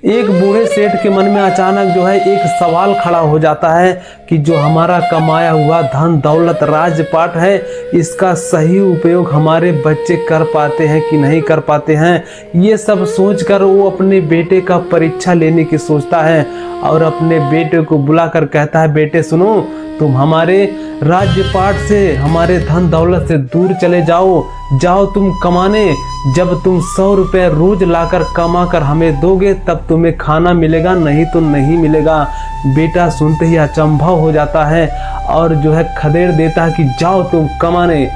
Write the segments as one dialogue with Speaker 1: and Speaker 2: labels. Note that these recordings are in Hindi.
Speaker 1: एक बूढ़े सेठ के मन में अचानक जो है एक सवाल खड़ा हो जाता है कि जो हमारा कमाया हुआ धन दौलत राजपाट है, इसका सही उपयोग हमारे बच्चे कर पाते हैं कि नहीं कर पाते हैं। ये सब सोचकर वो अपने बेटे का परीक्षा लेने की सोचता है और अपने बेटे को बुलाकर कहता है, बेटे सुनो, तुम हमारे राज्यपाट से, हमारे धन दौलत से दूर चले जाओ, जाओ तुम कमाने। जब तुम 100 रुपये रोज लाकर कमा कर हमें दोगे तब तुम्हें खाना मिलेगा, नहीं तो नहीं मिलेगा। बेटा सुनते ही अचंभव हो जाता है और जो है खदेड़ देता है कि जाओ तुम कमाने।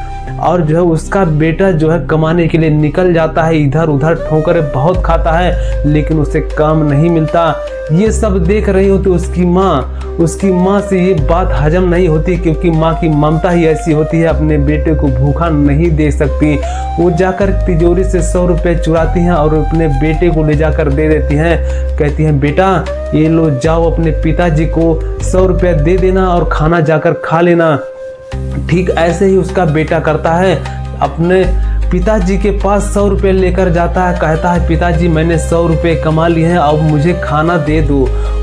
Speaker 1: और जो है उसका बेटा जो है कमाने के लिए निकल जाता है, इधर उधर ठोकरें बहुत खाता है लेकिन उसे काम नहीं मिलता। ये सब देख रही होती उसकी माँ से ये बात हजम नहीं होती, क्योंकि माँ की ममता ही ऐसी होती है, अपने बेटे को भूखा नहीं दे सकती। वो जाकर तिजोरी से 100 रुपये चुराती हैं और अपने बेटे को ले जाकर दे देती हैं। कहती हैं, बेटा ये लो, जाओ अपने पिताजी को 100 रुपये दे देना और खाना जाकर खा लेना। ठीक ऐसे ही उसका बेटा करता है, अपने पिताजी के पास 100 रुपये लेकर जाता है, कहता है, पिताजी मैंने 100 रुपये कमा लिए हैं, अब मुझे खाना दे दो।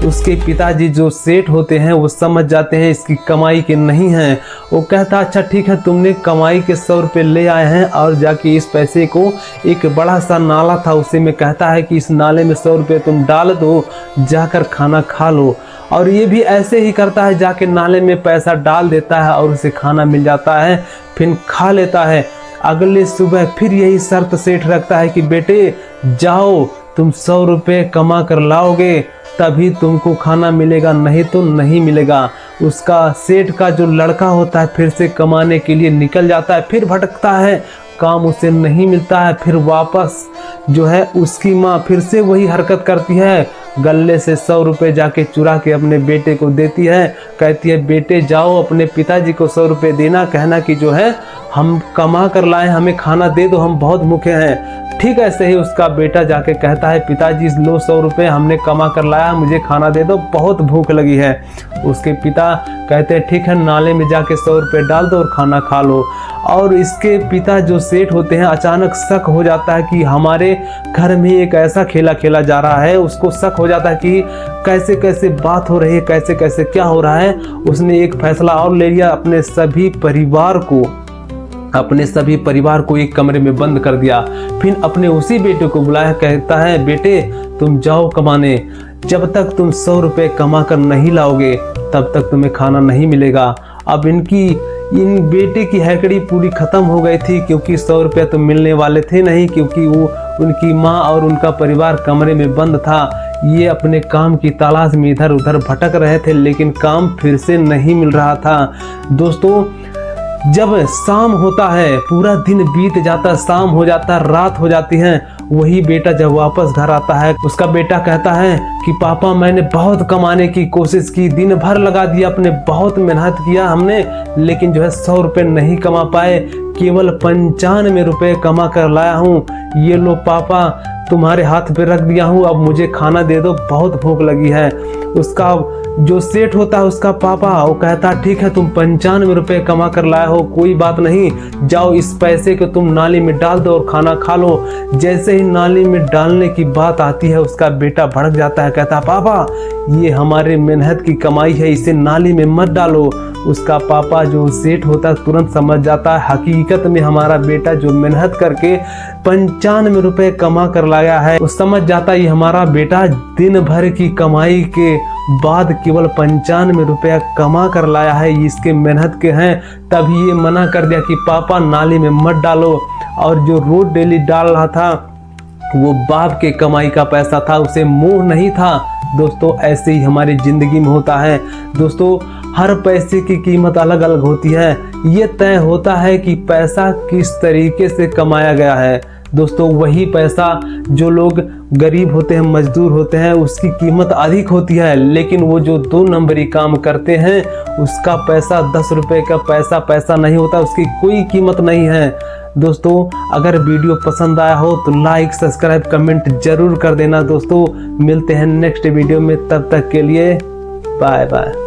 Speaker 1: उसके पिताजी जो सेठ होते हैं वो समझ जाते हैं इसकी कमाई के नहीं हैं। वो कहता है, अच्छा ठीक है, तुमने कमाई के 100 रुपये ले आए हैं और जाके इस पैसे को, एक बड़ा सा नाला था उसे में कहता है कि इस नाले में 100 रुपये तुम डाल दो, जाकर खाना खा लो। और ये भी ऐसे ही करता है, जाके नाले में पैसा डाल देता है और उसे खाना मिल जाता है, फिर खा लेता है। अगले सुबह फिर यही शर्त सेठ रखता है कि बेटे जाओ, तुम 100 रुपये कमा कर लाओगे तभी तुमको खाना मिलेगा, नहीं तो नहीं मिलेगा। उसका सेठ का जो लड़का होता है फिर से कमाने के लिए निकल जाता है, फिर भटकता है, काम उसे नहीं मिलता है। फिर वापस जो है उसकी माँ फिर से वही हरकत करती है, गले से 100 रुपये जाके चुरा के अपने बेटे को देती है। कहती है, बेटे जाओ अपने पिताजी को 100 रुपये देना, कहना कि जो है हम कमा कर लाए, हमें खाना दे दो, हम बहुत भूखे हैं। ठीक ऐसे ही उसका बेटा जाके कहता है, पिताजी लो 100 रुपये हमने कमा कर लाया, मुझे खाना दे दो, बहुत भूख लगी है। उसके पिता कहते हैं, ठीक है, नाले में जाके 100 रुपये डाल दो और खाना खा लो। और इसके पिता जो सेठ होते हैं, अचानक शक हो जाता है कि हमारे घर में एक ऐसा खेला खेला जा रहा है। उसको शक हो जाता है कि कैसे कैसे बात हो रही है, कैसे कैसे क्या हो रहा है। उसने एक फैसला और ले लिया, अपने सभी परिवार को एक कमरे में बंद कर दिया। फिर अपने उसी बेटे को बुलाया, कहता है, बेटे तुम जाओ कमाने, जब तक तुम 100 रुपये कमा कर नहीं लाओगे तब तक तुम्हें खाना नहीं मिलेगा। अब इन बेटे की हैकड़ी पूरी खत्म हो गई थी, क्योंकि 100 रुपये तो मिलने वाले थे नहीं, क्योंकि वो उनकी माँ और उनका परिवार कमरे में बंद था। ये अपने काम की तलाश में इधर उधर भटक रहे थे, लेकिन काम फिर से नहीं मिल रहा था। दोस्तों, जब शाम होता है, पूरा दिन बीत जाता, शाम हो जाता, रात हो जाती है, वही बेटा जब वापस घर आता है, उसका बेटा कहता है कि पापा मैंने बहुत कमाने की कोशिश की, दिन भर लगा दिया, अपने बहुत मेहनत किया हमने, लेकिन जो है 100 रुपये नहीं कमा पाए, केवल 95 रुपये कमा कर लाया हूँ। ये लो पापा, तुम्हारे हाथ पे रख दिया हूँ, अब मुझे खाना दे दो, बहुत भूख लगी है। उसका जो सेठ होता है, उसका पापा, वो कहता ठीक है, तुम 95 रुपये कमा कर लाए हो, कोई बात नहीं, जाओ इस पैसे को तुम नाली में डाल दो और खाना खा लो। जैसे ही नाली में डालने की बात आती है, उसका बेटा भड़क जाता है, कहता पापा ये हमारे मेहनत की कमाई है, इसे नाली में मत डालो। उसका पापा जो सेठ होता है तुरंत समझ जाता है, हकीकत में हमारा बेटा जो मेहनत करके 95 रुपये कमा कर लाया है, वो समझ जाता है ये हमारा बेटा दिन भर की कमाई के बाद केवल 95 रुपया कमा कर लाया है, इसके मेहनत के हैं। तभी ये मना कर दिया कि पापा नाली में मत डालो। और जो रोज डेली डाल रहा था वो बाप के कमाई का पैसा था, उसे मोह नहीं था। दोस्तों, ऐसे ही हमारी जिंदगी में होता है। दोस्तों, हर पैसे की कीमत अलग अलग होती है। ये तय होता है कि पैसा किस तरीके से कमाया गया है। दोस्तों, वही पैसा जो लोग गरीब होते हैं, मजदूर होते हैं, उसकी कीमत अधिक होती है, लेकिन वो जो 2 नंबरी काम करते हैं उसका पैसा 10 रुपये का पैसा नहीं होता, उसकी कोई कीमत नहीं है। दोस्तों, अगर वीडियो पसंद आया हो तो लाइक, सब्सक्राइब, कमेंट जरूर कर देना। दोस्तों, मिलते हैं नेक्स्ट वीडियो में, तब तक के लिए बाय बाय।